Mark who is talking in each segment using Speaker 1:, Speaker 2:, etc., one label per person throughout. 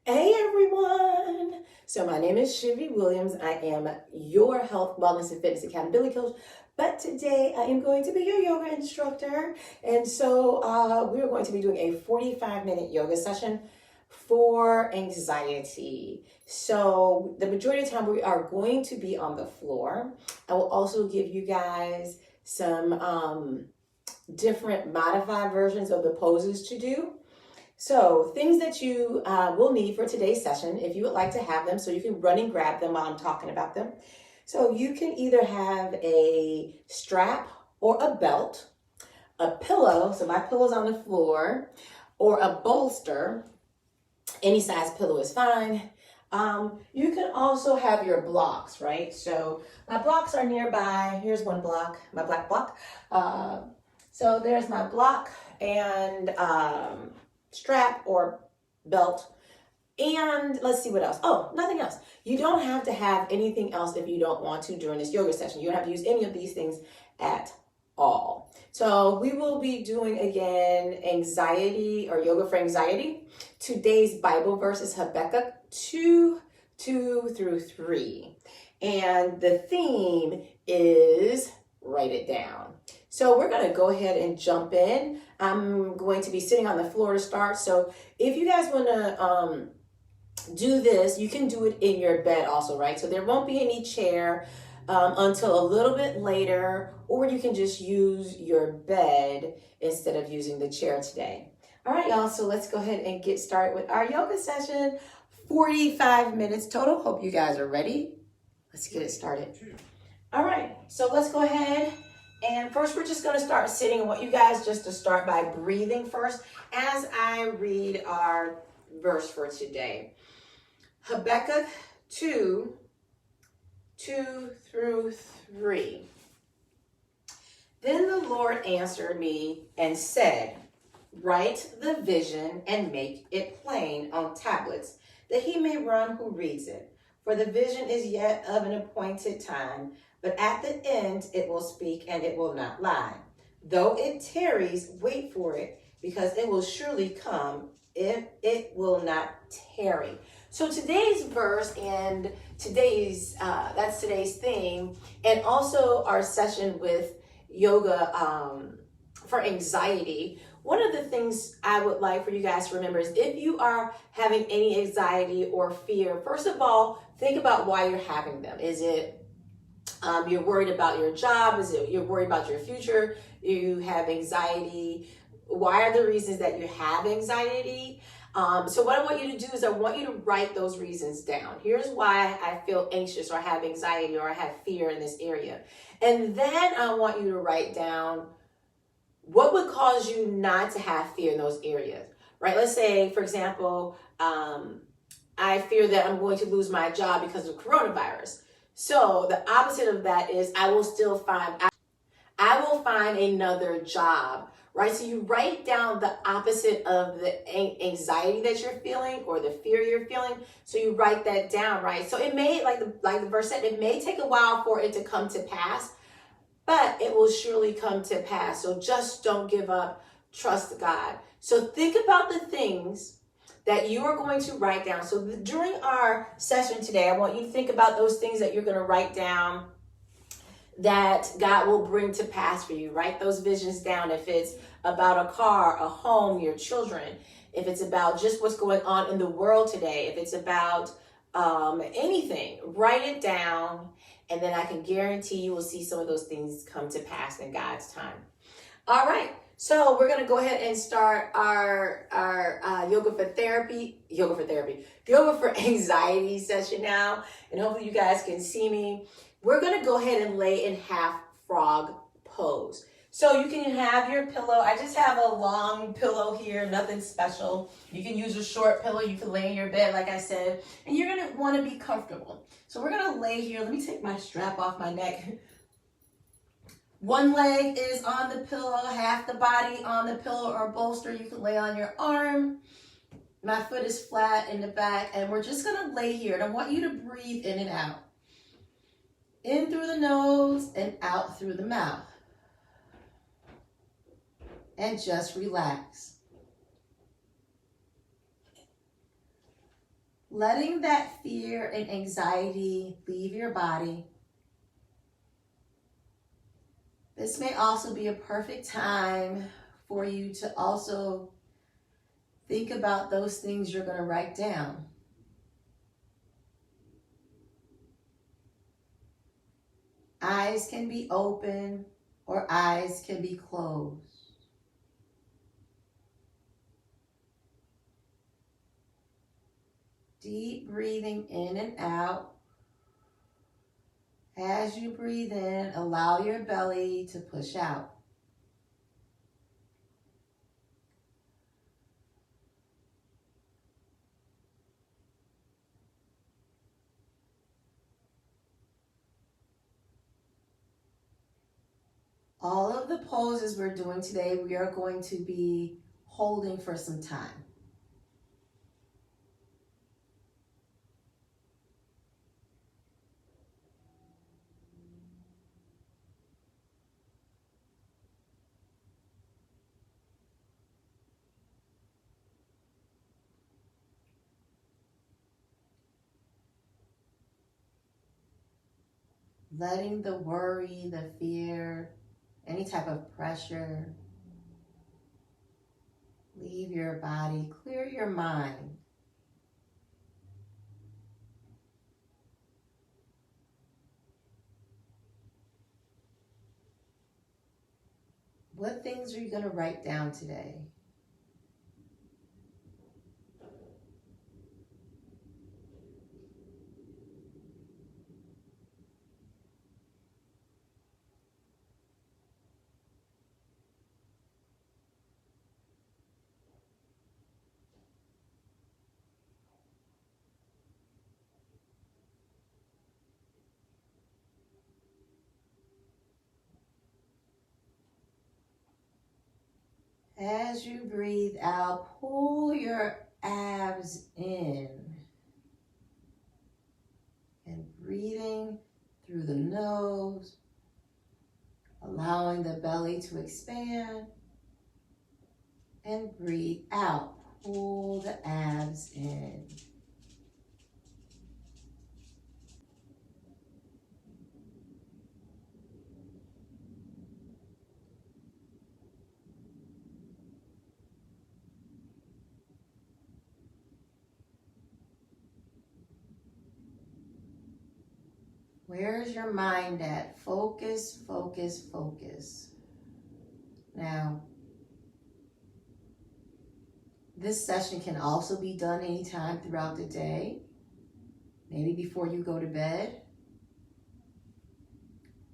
Speaker 1: Hey everyone! So my name is Shivy Williams. I am your health, wellness, and fitness accountability coach. But today I am going to be your yoga instructor. And so we are going to be doing a 45-minute yoga session for anxiety. So the majority of the time we are going to be on the floor. I will also give you guys some different modified versions of the poses to do. So things that you will need for today's session, if you would like to have them, so you can run and grab them while I'm talking about them. So you can either have a strap or a belt, a pillow, so my pillow's on the floor, or a bolster. Any size pillow is fine. You can also have your blocks, right? So my blocks are nearby. Here's one block, my black block. So there's my block and strap or belt, and let's see what else. Oh, nothing else. You don't have to have anything else if you don't want to during this yoga session. You don't have to use any of these things at all. So we will be doing again anxiety or yoga for anxiety. Today's Bible verse is Habakkuk 2:2-3, and the theme is write it down. So we're going to go ahead and jump in. I'm going to be sitting on the floor to start. So if you guys want to do this, you can do it in your bed also, right? So there won't be any chair until a little bit later, or you can just use your bed instead of using the chair today. All right, y'all. So let's go ahead and get started with our yoga session. 45 minutes total. Hope you guys are ready. Let's get it started. All right. So let's go ahead. And first, we're just going to start sitting. I want you guys just to start by breathing first as I read our verse for today. Habakkuk 2:2-3. Then the Lord answered me and said, write the vision and make it plain on tablets, that he may run who reads it. For the vision is yet of an appointed time, but at the end it will speak and it will not lie. Though it tarries, wait for it, because it will surely come if it will not tarry. So today's verse and that's today's theme, and also our session with yoga for anxiety. One of the things I would like for you guys to remember is if you are having any anxiety or fear, first of all, think about why you're having them. Is it you're worried about your job? Is it you're worried about your future? You have anxiety? Why are the reasons that you have anxiety? So what I want you to do is I want you to write those reasons down. Here's why I feel anxious or I have anxiety or I have fear in this area. And then I want you to write down what would cause you not to have fear in those areas, right? Let's say, for example, I fear that I'm going to lose my job because of coronavirus. So the opposite of that is I will find another job, right? So you write down the opposite of the anxiety that you're feeling or the fear you're feeling. So you write that down, right? So it may, like the verse said, it may take a while for it to come to pass, but it will surely come to pass. So just don't give up. Trust God. So think about the things that you are going to write down. So during our session today, I want you to think about those things that you're going to write down that God will bring to pass for you. Write those visions down. If it's about a car, a home, your children, if it's about just what's going on in the world today, if it's about anything, write it down, and then I can guarantee you will see some of those things come to pass in God's time. All right. So we're going to go ahead and start our yoga for anxiety session now. And hopefully you guys can see me. We're going to go ahead and lay in half frog pose. So you can have your pillow. I just have a long pillow here, nothing special. You can use a short pillow. You can lay in your bed, like I said, and you're going to want to be comfortable. So we're going to lay here. Let me take my strap off my neck. One leg is on the pillow, half the body on the pillow or bolster. You can lay on your arm. My foot is flat in the back, and we're just going to lay here. And I want you to breathe in and out. In through the nose and out through the mouth. And just relax. letting that fear and anxiety leave your body. This may also be a perfect time for you to also think about those things you're going to write down. Eyes can be open or eyes can be closed. Deep breathing in and out. As you breathe in, allow your belly to push out. All of the poses we're doing today, we are going to be holding for some time. Letting the worry, the fear, any type of pressure leave your body, clear your mind. What things are you going to write down today? As you breathe out, pull your abs in. And breathing through the nose, allowing the belly to expand. And breathe out, pull the abs in. Where's your mind at? Focus, focus, focus. Now, this session can also be done anytime throughout the day, maybe before you go to bed.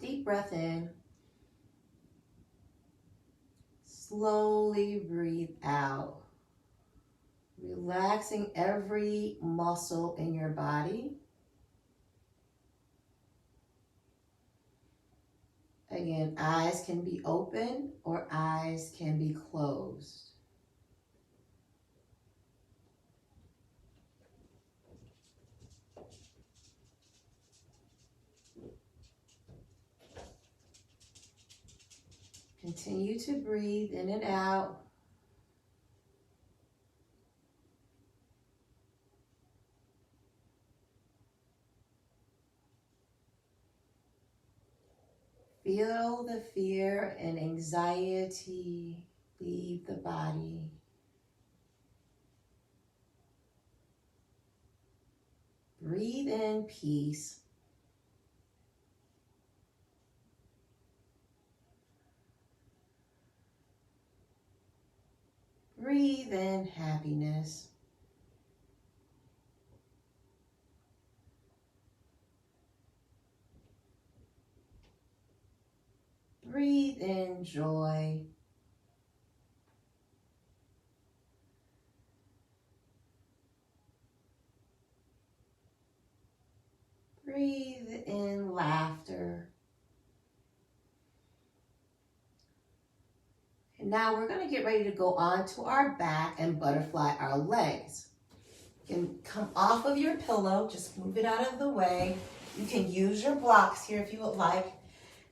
Speaker 1: Deep breath in. Slowly breathe out. Relaxing every muscle in your body. Again, eyes can be open or eyes can be closed. Continue to breathe in and out. Feel the fear and anxiety leave the body. Breathe in peace. Breathe in happiness. Breathe in joy. Breathe in laughter. And now we're going to get ready to go on to our back and butterfly our legs. You can come off of your pillow, just move it out of the way. You can use your blocks here if you would like.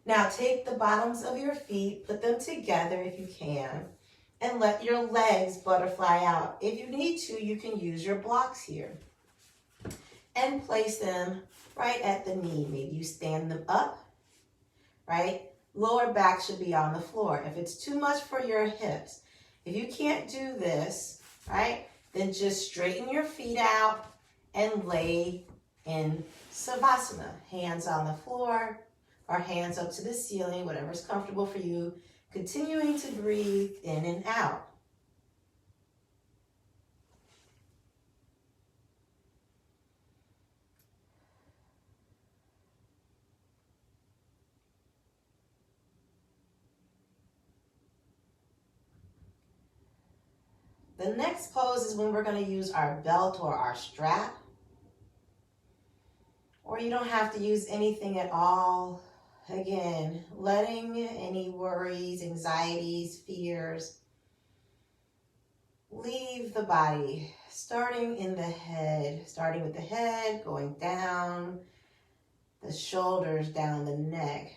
Speaker 1: Now take the bottoms of your feet, put them together if you can, and let your legs butterfly out. If you need to, you can use your blocks here. and place them right at the knee. Maybe you stand them up, right? Lower back should be on the floor. If it's too much for your hips, if you can't do this, right, then just straighten your feet out and lay in Savasana. Hands on the floor or hands up to the ceiling, whatever's comfortable for you. Continuing to breathe in and out. The next pose is when we're going to use our belt or our strap. Or you don't have to use anything at all. Again, letting any worries, anxieties, fears leave the body. Starting in the head. Starting with the head, going down the shoulders, down the neck,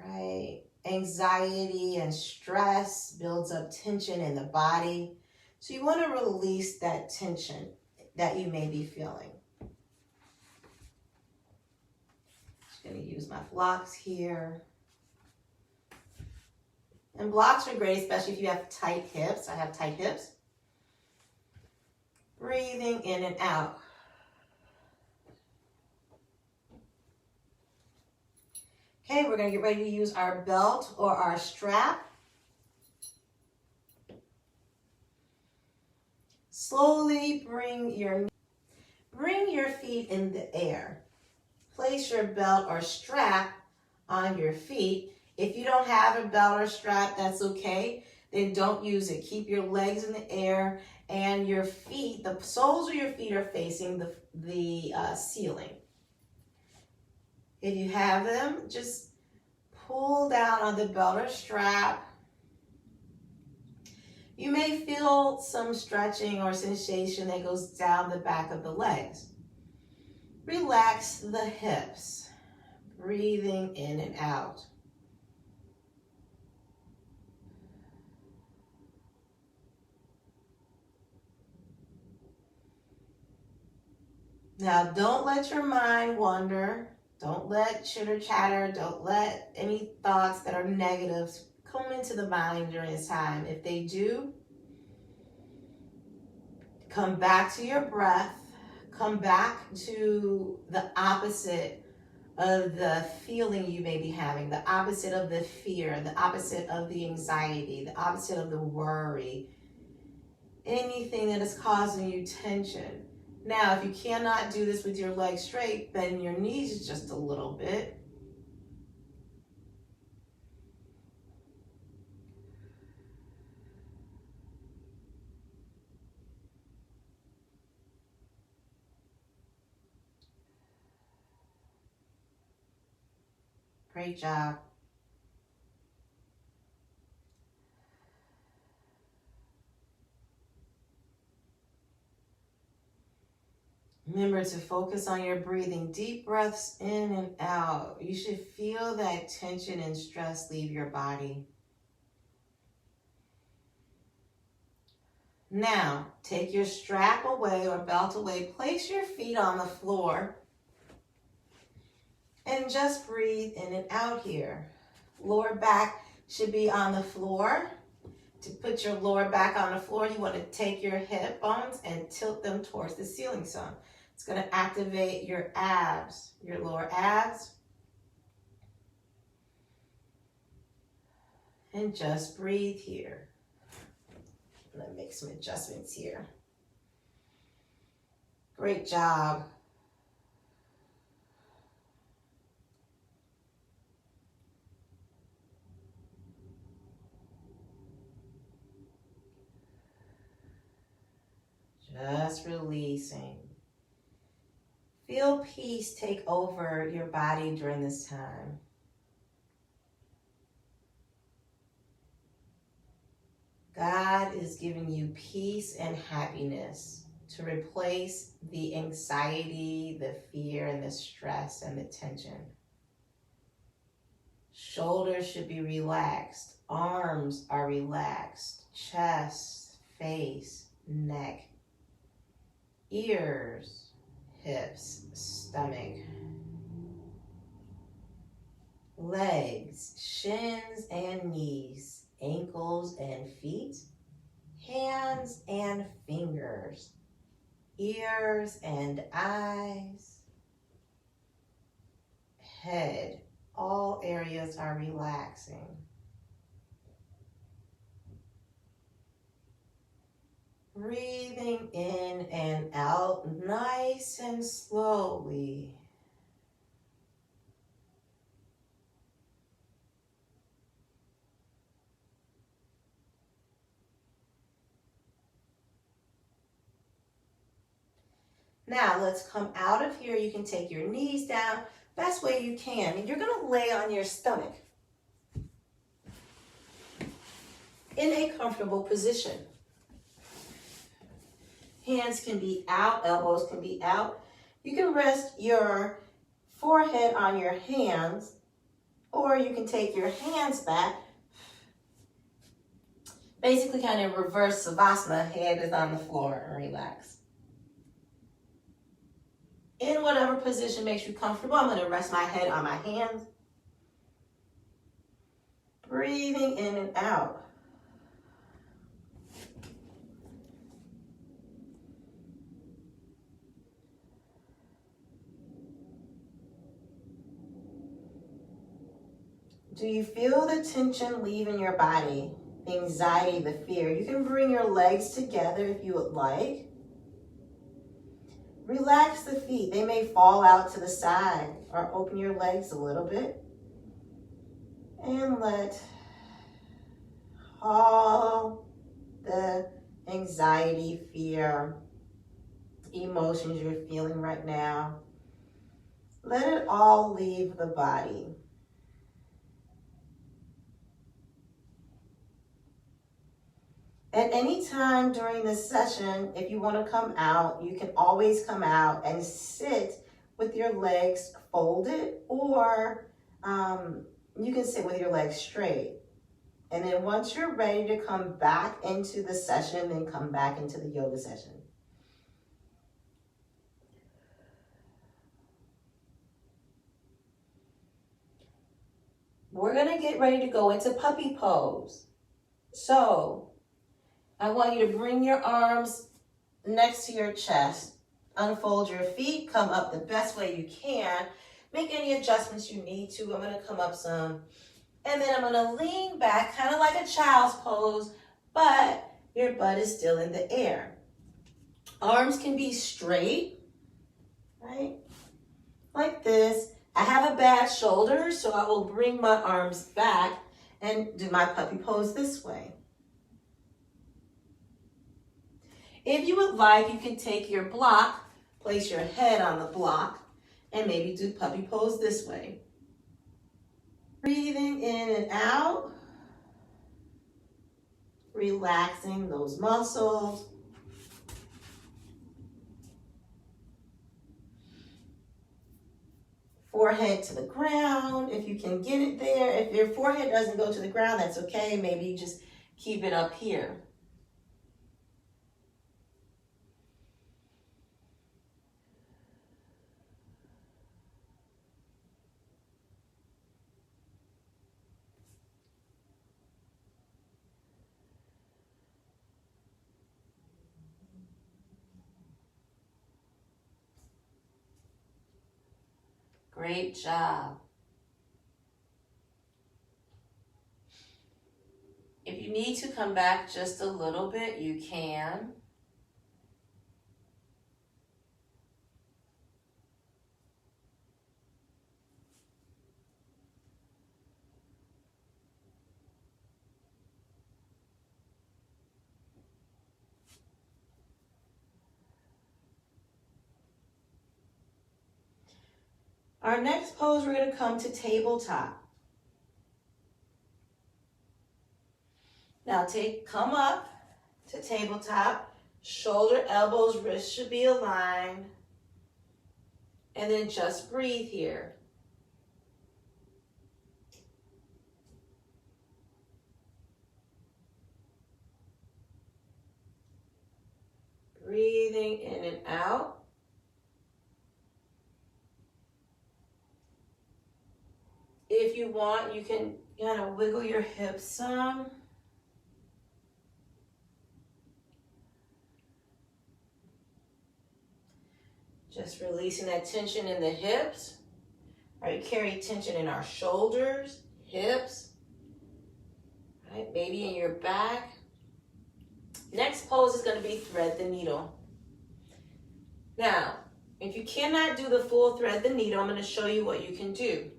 Speaker 1: right? Anxiety and stress builds up tension in the body. So you want to release that tension that you may be feeling. Just going to use my blocks here. And blocks are great, especially if you have tight hips. I have tight hips. Breathing in and out. Okay, we're going to get ready to use our belt or our strap. Slowly bring your feet in the air. Place your belt or strap on your feet. If you don't have a belt or strap, that's okay. Then don't use it. Keep your legs in the air and your feet, the soles of your feet are facing the ceiling. If you have them, just pull down on the belt or strap. You may feel some stretching or sensation that goes down the back of the legs. Relax the hips, breathing in and out. Now, don't let your mind wander. Don't let chitter chatter. Don't let any thoughts that are negative come into the mind during this time. If they do, come back to your breath. Come back to the opposite of the feeling you may be having, the opposite of the fear, the opposite of the anxiety, the opposite of the worry, anything that is causing you tension. Now, if you cannot do this with your legs straight, bend your knees just a little bit. Great job. Remember to focus on your breathing. Deep breaths in and out. You should feel that tension and stress leave your body. Now, take your strap away or belt away. Place your feet on the floor. And just breathe in and out here. Lower back should be on the floor. To put your lower back on the floor, you want to take your hip bones and tilt them towards the ceiling some. It's going to activate your abs, your lower abs. And just breathe here. I'm going to make some adjustments here. Great job. Just releasing. Feel peace take over your body during this time. God is giving you peace and happiness to replace the anxiety, the fear, and the stress and the tension. Shoulders should be relaxed. Arms are relaxed. Chest, face, neck, ears, hips, stomach, legs, shins and knees, ankles and feet, hands and fingers, ears and eyes, head. All areas are relaxing. Breathing in and out nice and slowly. Now let's come out of here. You can take your knees down best way you can. And you're going to lay on your stomach in a comfortable position. Hands can be out, elbows can be out. You can rest your forehead on your hands, or you can take your hands back. Basically kind of reverse Savasana, head is on the floor and relax. In whatever position makes you comfortable, I'm going to rest my head on my hands. Breathing in and out. Do you feel the tension leaving your body? The anxiety, the fear? You can bring your legs together if you would like. Relax the feet. They may fall out to the side, or open your legs a little bit. And let all the anxiety, fear, emotions you're feeling right now, let it all leave the body. At any time during this session, if you want to come out, you can always come out and sit with your legs folded, or you can sit with your legs straight. And then once you're ready to come back into the session, then come back into the yoga session. We're going to get ready to go into puppy pose. So I want you to bring your arms next to your chest. Unfold your feet. Come up the best way you can. Make any adjustments you need to. I'm going to come up some. And then I'm going to lean back, kind of like a child's pose, but your butt is still in the air. Arms can be straight, right? Like this. I have a bad shoulder, so I will bring my arms back and do my puppy pose this way. If you would like, you can take your block, place your head on the block, and maybe do puppy pose this way. Breathing in and out, relaxing those muscles. Forehead to the ground, if you can get it there. If your forehead doesn't go to the ground, that's okay. Maybe you just keep it up here. Great job. If you need to come back just a little bit, you can. Our next pose, we're going to come to tabletop. Now come up to tabletop. Shoulder, elbows, wrists should be aligned. And then just breathe here. Breathing in and out. if you want, you can kind of wiggle your hips some. Just releasing that tension in the hips. Right, carry tension in our shoulders, hips, right, maybe in your back. Next pose is going to be thread the needle. Now, if you cannot do the full thread the needle, I'm going to show you what you can do.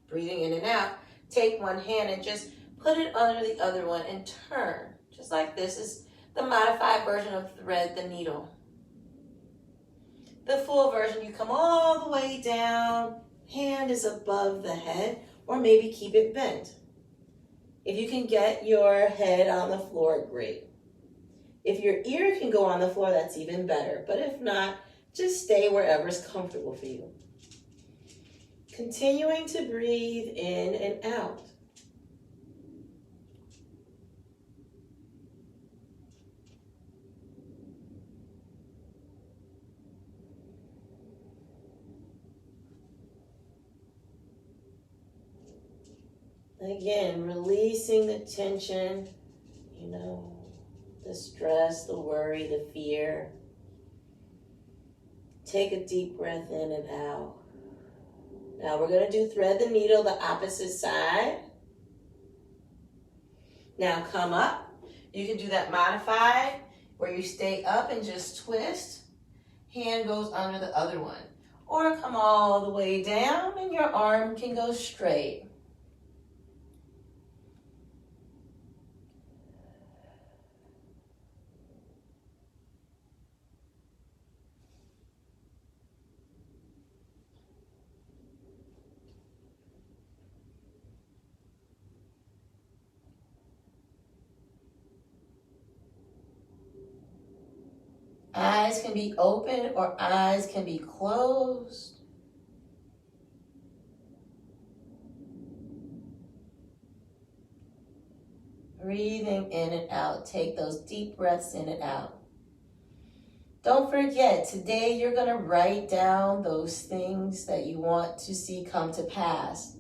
Speaker 1: Breathing in and out, take one hand and just put it under the other one and turn. Just like this is the modified version of thread the needle. The full version, you come all the way down, hand is above the head, or maybe keep it bent. If you can get your head on the floor, great. If your ear can go on the floor, that's even better. But if not, just stay wherever is comfortable for you. Continuing to breathe in and out. Again, releasing the tension, the stress, the worry, the fear. Take a deep breath in and out. Now we're going to do thread the needle the opposite side. Now come up. You can do that modified where you stay up and just twist. Hand goes under the other one. Or come all the way down and your arm can go straight. Eyes can be open or eyes can be closed. Breathing in and out. Take those deep breaths in and out. Don't forget, today you're going to write down those things that you want to see come to pass.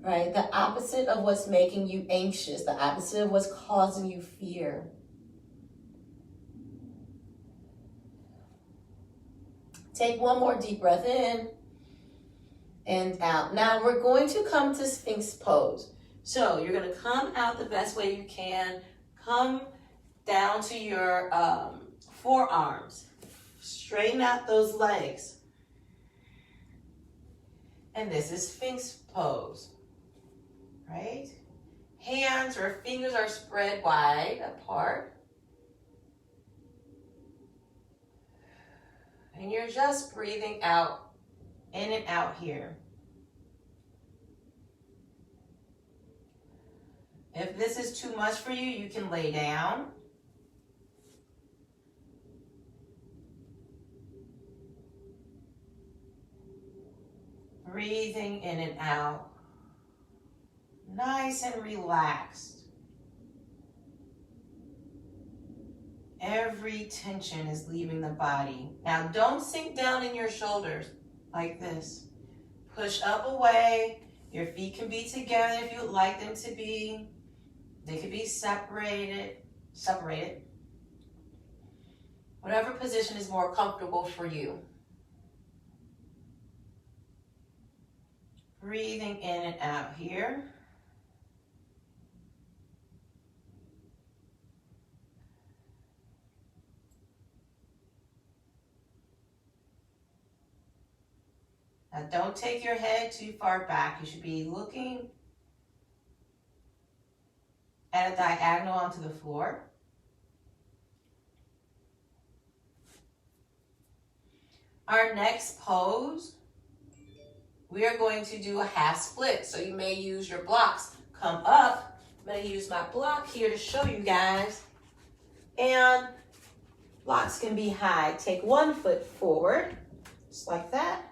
Speaker 1: Right? The opposite of what's making you anxious, the opposite of what's causing you fear. Take one more deep breath in and out. Now we're going to come to Sphinx Pose. So you're going to come out the best way you can. Come down to your forearms. Straighten out those legs. And this is Sphinx Pose. Right? Hands or fingers are spread wide apart. And you're just breathing out, in and out here. If this is too much for you, you can lay down. Breathing in and out. Nice and relaxed. Every tension is leaving the body. Now don't sink down in your shoulders like this. Push up away. Your feet can be together if you would like them to be. They could be separated. Whatever position is more comfortable for you. Breathing in and out here. Now don't take your head too far back. You should be looking at a diagonal onto the floor. Our next pose, we are going to do a half split. So you may use your blocks. Come up. I'm going to use my block here to show you guys. And blocks can be high. Take one foot forward, just like that.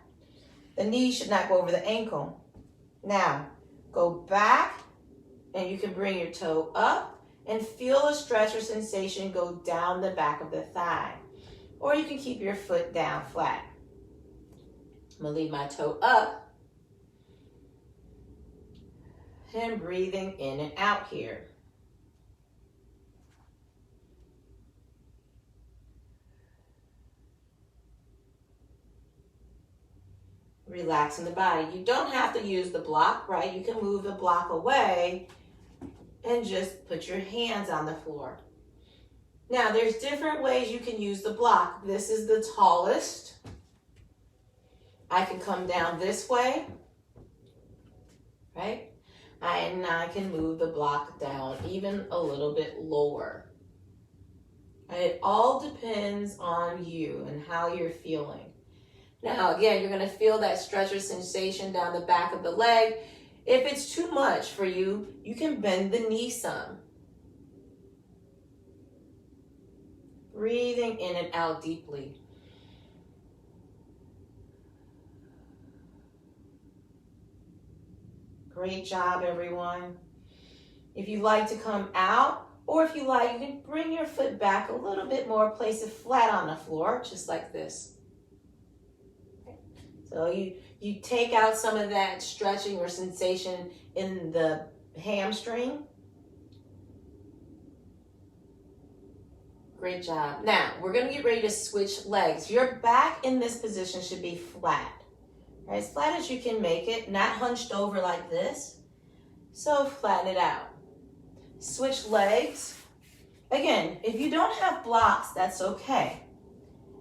Speaker 1: The knee should not go over the ankle. Now, go back and you can bring your toe up and feel a stretch or sensation go down the back of the thigh. Or you can keep your foot down flat. I'm going to leave my toe up. And breathing in and out here. Relaxing the body. You don't have to use the block, right? You can move the block away and just put your hands on the floor. Now, there's different ways you can use the block. This is the tallest. I can come down this way, right? And I can move the block down even a little bit lower. It all depends on you and how you're feeling. Now, again, you're going to feel that stretcher sensation down the back of the leg. If it's too much for you, you can bend the knee some. Breathing in and out deeply. Great job, everyone. If you like to come out, or if you like, you can bring your foot back a little bit more, place it flat on the floor, just like this. So you take out some of that stretching or sensation in the hamstring. Great job. Now, we're going to get ready to switch legs. Your back in this position should be flat. Right? As flat as you can make it, not hunched over like this. So flatten it out. Switch legs. Again, if you don't have blocks, that's okay.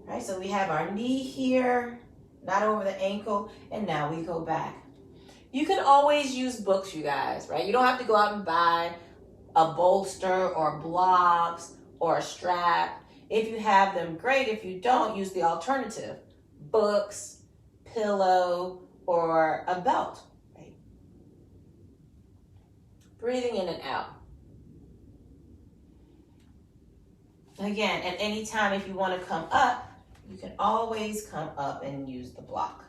Speaker 1: Right? So we have our knee here, not over the ankle, and now we go back. You can always use books, you guys, right? You don't have to go out and buy a bolster or blocks or a strap. If you have them, great. If you don't, use the alternative. Books, pillow, or a belt, right? Breathing in and out. Again, at any time, if you want to come up, you can always come up and use the block.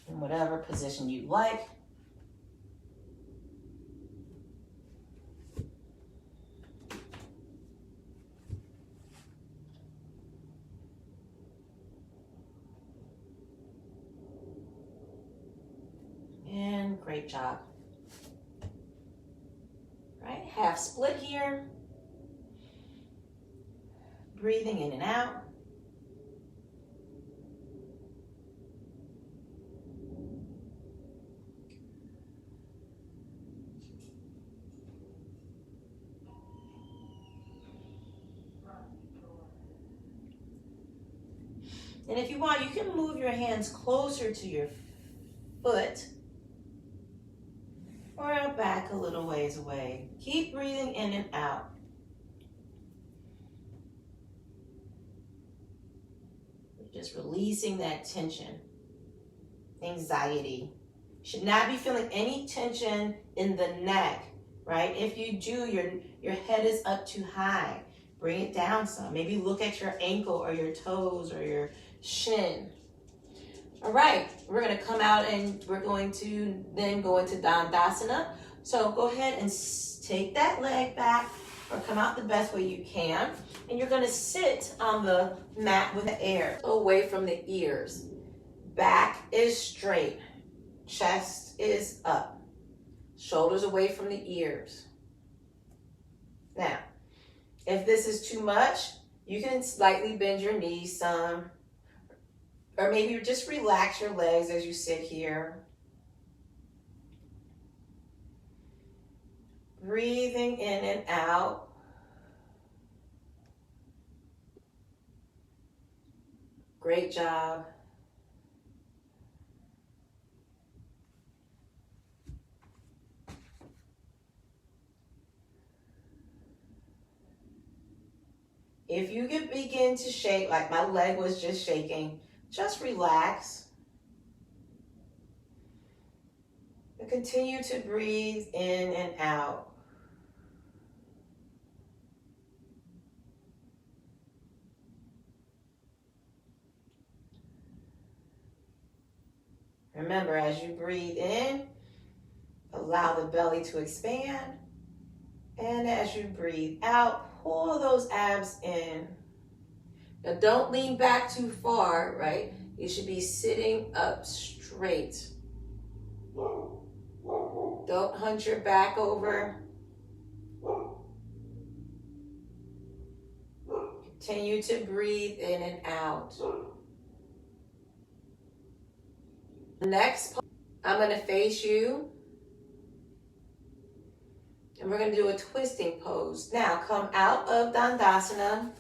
Speaker 1: In whatever position you like. And great job. Right, half split here. Breathing in and out. And if you want, you can move your hands closer to your foot or back a little ways away. Keep breathing in and out. Just releasing that tension, anxiety. You should not be feeling any tension in the neck, right? If you do, your head is up too high. Bring it down some. Maybe look at your ankle or your toes or your shin. All right, we're going to come out and we're going to then go into Dandasana. So go ahead and take that leg back or come out the best way you can. And you're going to sit on the mat with the air away from the ears. Back is straight. Chest is up. Shoulders away from the ears. Now, if this is too much, you can slightly bend your knees some. Or maybe just relax your legs as you sit here. Breathing in and out. Great job. If you can begin to shake, like my leg was just shaking, just relax. And continue to breathe in and out. Remember, as you breathe in, allow the belly to expand. And as you breathe out, pull those abs in. Now, don't lean back too far, right? You should be sitting up straight. Don't hunch your back over. Continue to breathe in and out. Next, I'm going to face you. And we're going to do a twisting pose. Now, come out of Dandasana.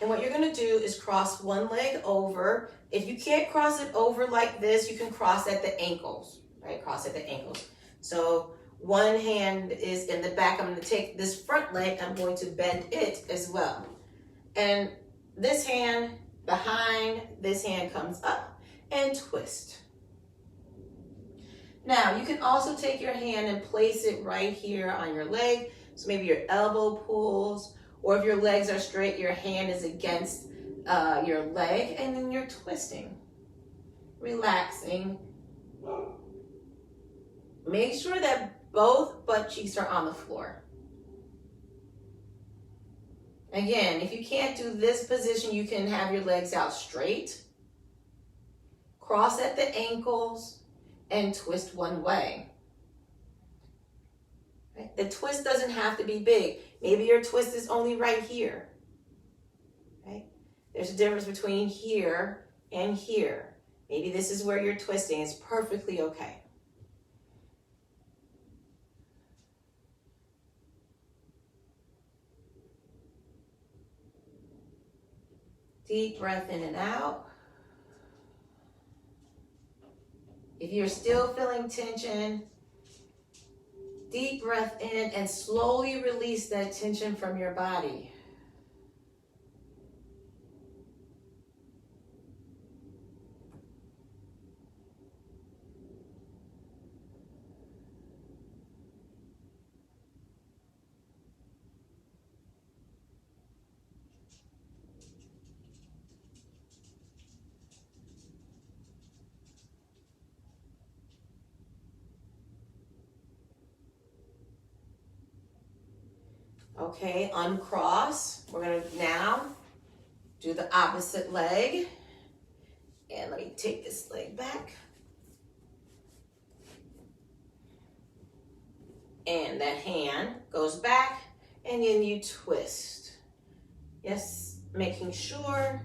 Speaker 1: And what you're going to do is cross one leg over. If you can't cross it over like this, you can cross at the ankles, right? Cross at the ankles. So one hand is in the back. I'm going to take this front leg. I'm going to bend it as well. And this hand behind, this hand comes up and twist. Now, you can also take your hand and place it right here on your leg. So maybe your elbow pulls, or if your legs are straight, your hand is against your leg, and then you're twisting, relaxing. Make sure that both butt cheeks are on the floor. Again, if you can't do this position, you can have your legs out straight, cross at the ankles, and twist one way. Right? The twist doesn't have to be big. Maybe your twist is only right here. Right? There's a difference between here and here. Maybe this is where you're twisting. It's perfectly okay. Deep breath in and out. If you're still feeling tension, deep breath in and slowly release that tension from your body. Okay, uncross. We're going to now do the opposite leg. And let me take this leg back. And that hand goes back, and then you twist. Yes, making sure,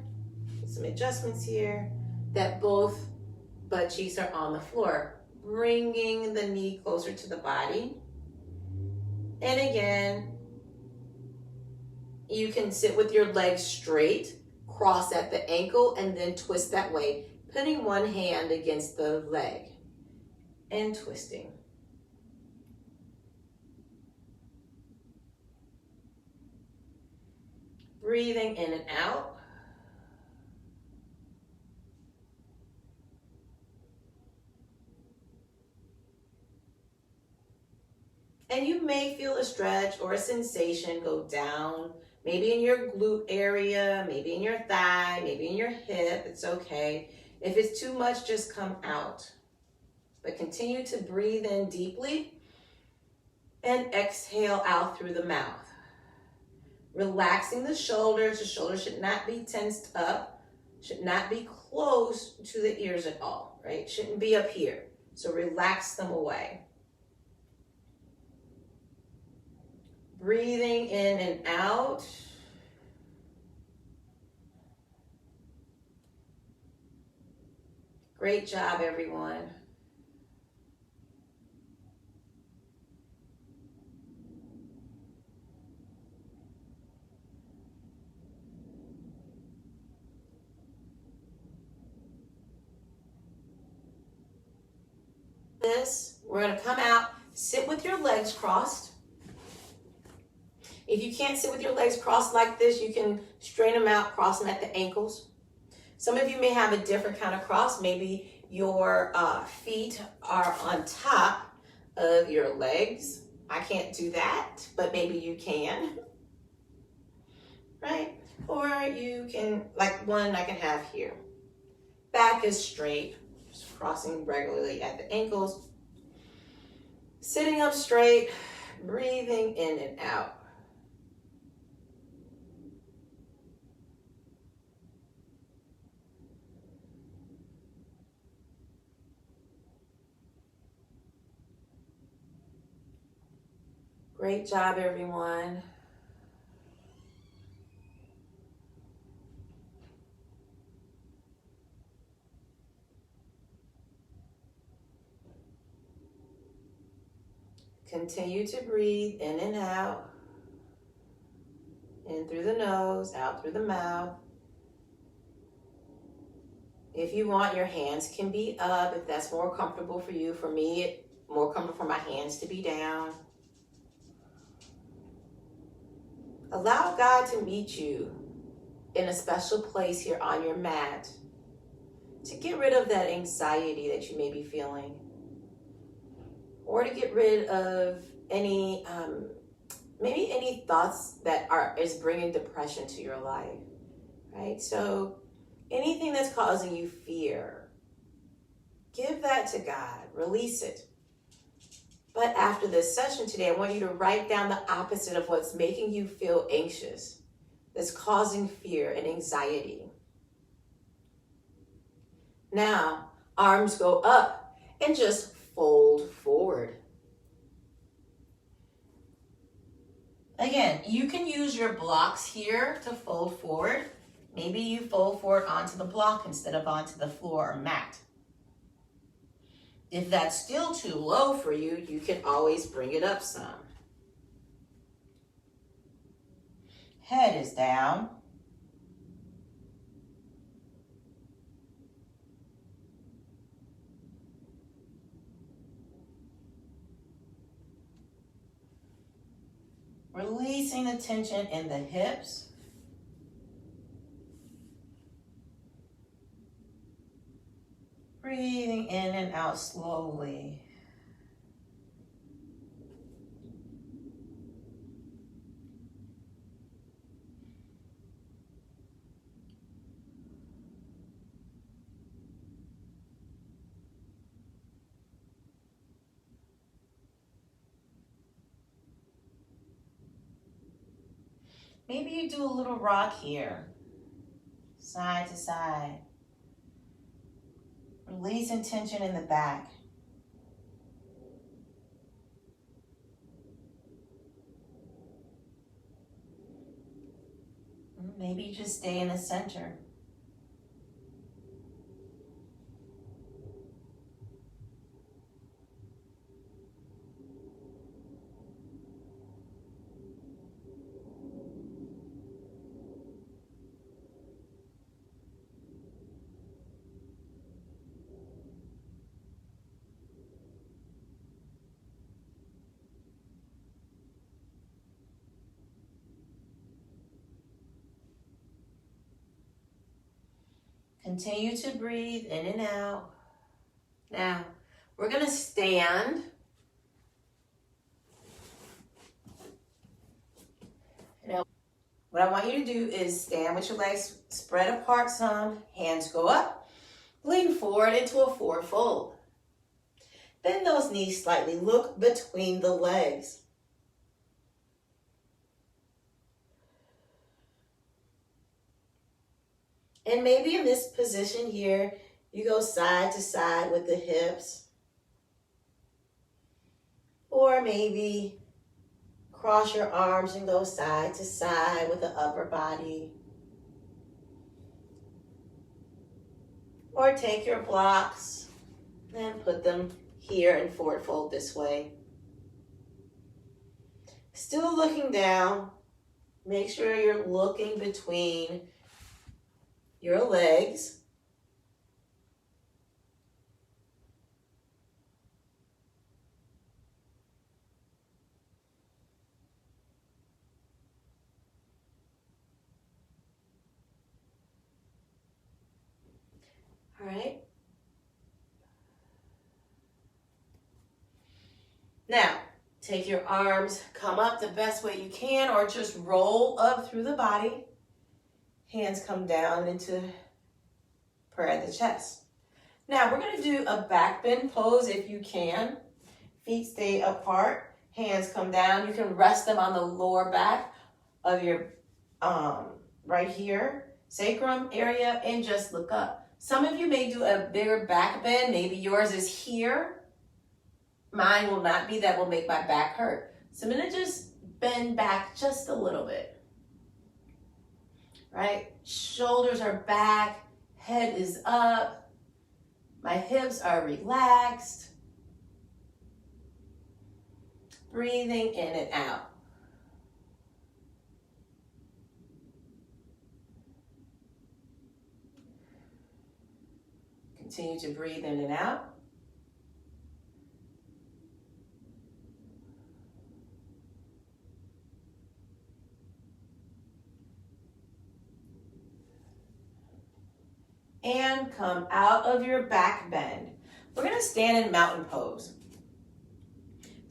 Speaker 1: some adjustments here, that both butt cheeks are on the floor. Bringing the knee closer to the body. And again, you can sit with your legs straight, cross at the ankle, and then twist that way, putting one hand against the leg and twisting. Breathing in and out. And you may feel a stretch or a sensation go down, maybe in your glute area, maybe in your thigh, maybe in your hip. It's okay. If it's too much, just come out. But continue to breathe in deeply and exhale out through the mouth. Relaxing the shoulders. The shoulders should not be tensed up, should not be close to the ears at all, right? Shouldn't be up here. So relax them away. Breathing in and out. Great job, everyone. We're going to come out, sit with your legs crossed. If you can't sit with your legs crossed like this, you can straighten them out, cross them at the ankles. Some of you may have a different kind of cross. Maybe your feet are on top of your legs. I can't do that, but maybe you can, right? Or you can, like one I can have here. Back is straight, just crossing regularly at the ankles. Sitting up straight, breathing in and out. Great job, everyone. Continue to breathe in and out. In through the nose, out through the mouth. If you want, your hands can be up if that's more comfortable for you. For me, it's more comfortable for my hands to be down. Allow God to meet you in a special place here on your mat to get rid of that anxiety that you may be feeling, or to get rid of any maybe any thoughts that is bringing depression to your life, right? So anything that's causing you fear, give that to God, release it. But after this session today, I want you to write down the opposite of what's making you feel anxious, that's causing fear and anxiety. Now, arms go up and just fold forward. Again, you can use your blocks here to fold forward. Maybe you fold forward onto the block instead of onto the floor or mat. If that's still too low for you, you can always bring it up some. Head is down. Releasing the tension in the hips. Breathing in and out slowly. Maybe you do a little rock here, side to side. Releasing tension in the back. Maybe you just stay in the center. Continue to breathe in and out. Now, we're going to stand. Now, what I want you to do is stand with your legs spread apart some. Hands go up. Lean forward into a forward fold. Bend those knees slightly. Look between the legs. And maybe in this position here, you go side to side with the hips. Or maybe cross your arms and go side to side with the upper body. Or take your blocks and put them here in forward fold this way. Still looking down. Make sure you're looking between your legs. All right. Now, take your arms, come up the best way you can, or just roll up through the body. Hands come down into prayer at the chest. Now, we're going to do a back bend pose if you can. Feet stay apart. Hands come down. You can rest them on the lower back of your, right here, sacrum area, and just look up. Some of you may do a bigger back bend. Maybe yours is here. Mine will not be. That will make my back hurt. So I'm going to just bend back just a little bit, right? Shoulders are back, head is up, my hips are relaxed. Breathing in and out. Continue to breathe in and out. And come out of your back bend. We're going to stand in mountain pose.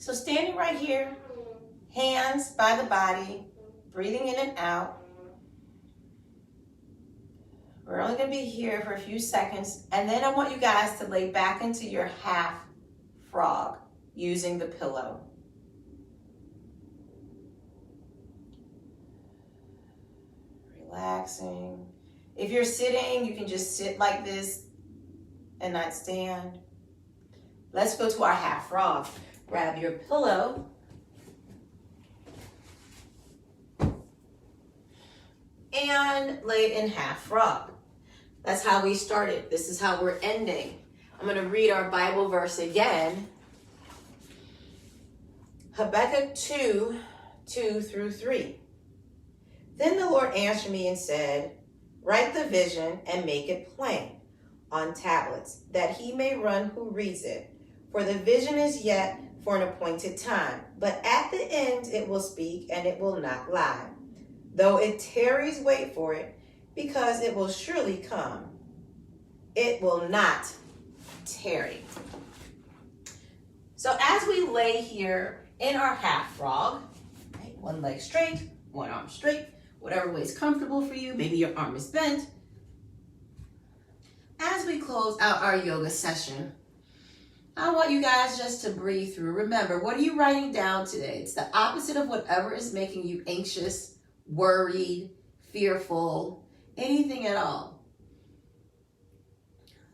Speaker 1: So standing right here, hands by the body, breathing in and out. We're only going to be here for a few seconds, and then I want you guys to lay back into your half frog using the pillow. Relaxing. If you're sitting, you can just sit like this and not stand. Let's go to our half frog. Grab your pillow. And lay in half frog. That's how we started. This is how we're ending. I'm going to read our Bible verse again. Habakkuk 2:2-3. Then the Lord answered me and said, write the vision and make it plain on tablets, that he may run who reads it. For the vision is yet for an appointed time, but at the end it will speak and it will not lie. Though it tarries, wait for it, because it will surely come. It will not tarry. So as we lay here in our half frog, right, one leg straight, one arm straight, whatever way is comfortable for you, maybe your arm is bent. As we close out our yoga session, I want you guys just to breathe through. Remember, what are you writing down today? It's the opposite of whatever is making you anxious, worried, fearful, anything at all.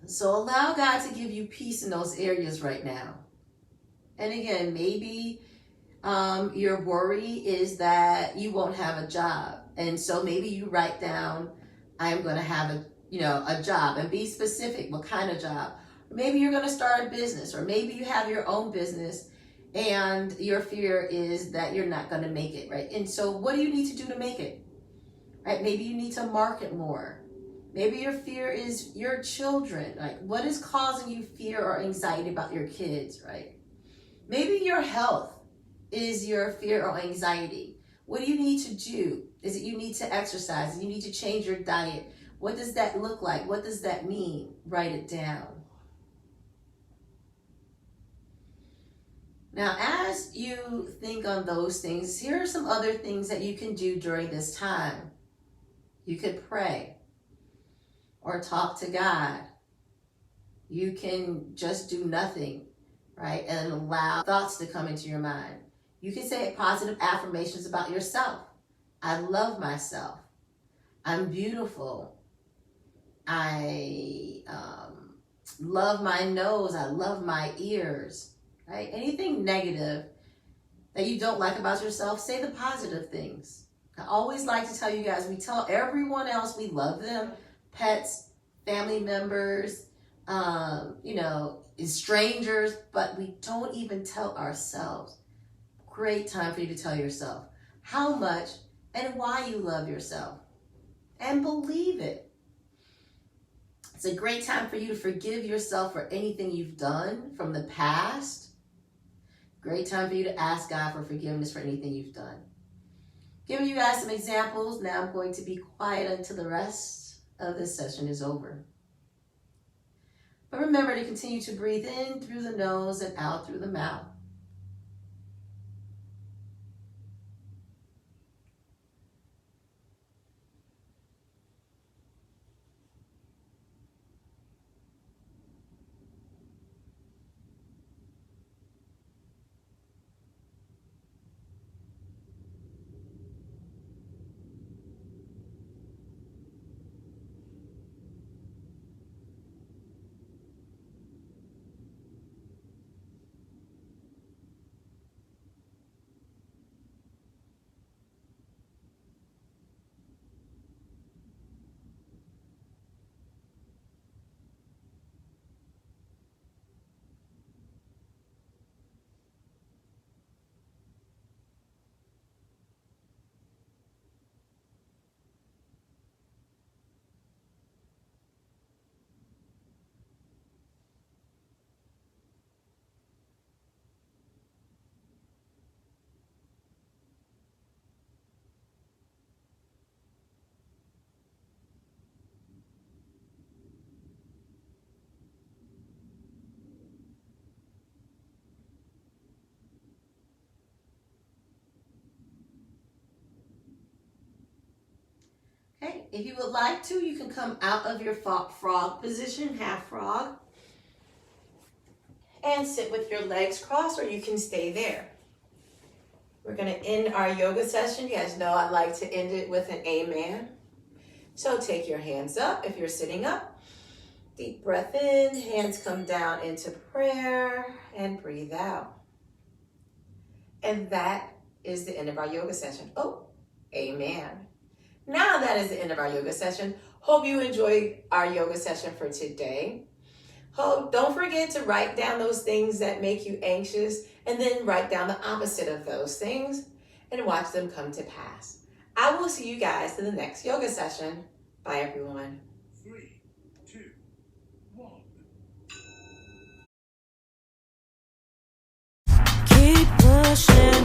Speaker 1: So allow God to give you peace in those areas right now. And again, maybe your worry is that you won't have a job. And so maybe you write down, I'm going to have a job, and be specific. What kind of job? Maybe you're going to start a business, or maybe you have your own business and your fear is that you're not going to make it, right? And so what do you need to do to make it, right? Maybe you need to market more. Maybe your fear is your children. Like, what is causing you fear or anxiety about your kids, right? Maybe your health is your fear or anxiety. What do you need to do? Is it you need to exercise? You need to change your diet? What does that look like? What does that mean? Write it down. Now, as you think on those things, here are some other things that you can do during this time. You could pray or talk to God. You can just do nothing, right? And allow thoughts to come into your mind. You can say positive affirmations about yourself. I love myself. I'm beautiful. I love my nose. I love my ears. Right? Anything negative that you don't like about yourself, say the positive things. I always like to tell you guys, we tell everyone else we love them, pets, family members, strangers, but we don't even tell ourselves. Great time for you to tell yourself how much and why you love yourself, and believe it. It's a great time for you to forgive yourself for anything you've done from the past. Great time for you to ask God for forgiveness for anything you've done. Giving you guys some examples. Now I'm going to be quiet until the rest of this session is over. But remember to continue to breathe in through the nose and out through the mouth. If you would like to, you can come out of your frog position, half frog, and sit with your legs crossed, or you can stay there. We're going to end our yoga session. You guys know I like to end it with an amen. So take your hands up if you're sitting up. Deep breath in, hands come down into prayer, and breathe out. And that is the end of our yoga session. Oh, amen. Now that is the end of our yoga session. Hope you enjoyed our yoga session for today. Don't forget to write down those things that make you anxious, and then write down the opposite of those things and watch them come to pass. I will see you guys in the next yoga session. Bye, everyone.
Speaker 2: 3, 2, 1.
Speaker 3: Keep pushing on.